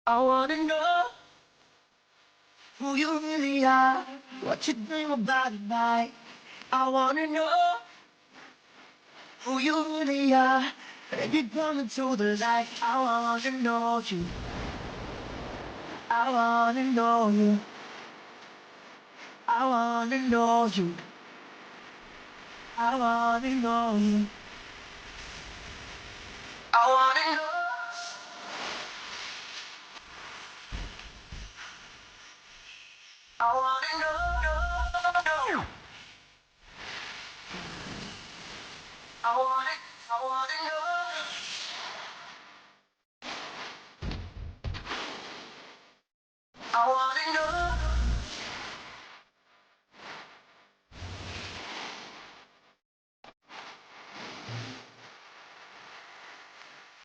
I wanna know who you really are, what you dream about at night. I wanna know who you really are, baby, come into the light. I wanna know you, I wanna know you, I wanna know you, I wanna know you, I wanna know, I wanna know, I wanna know.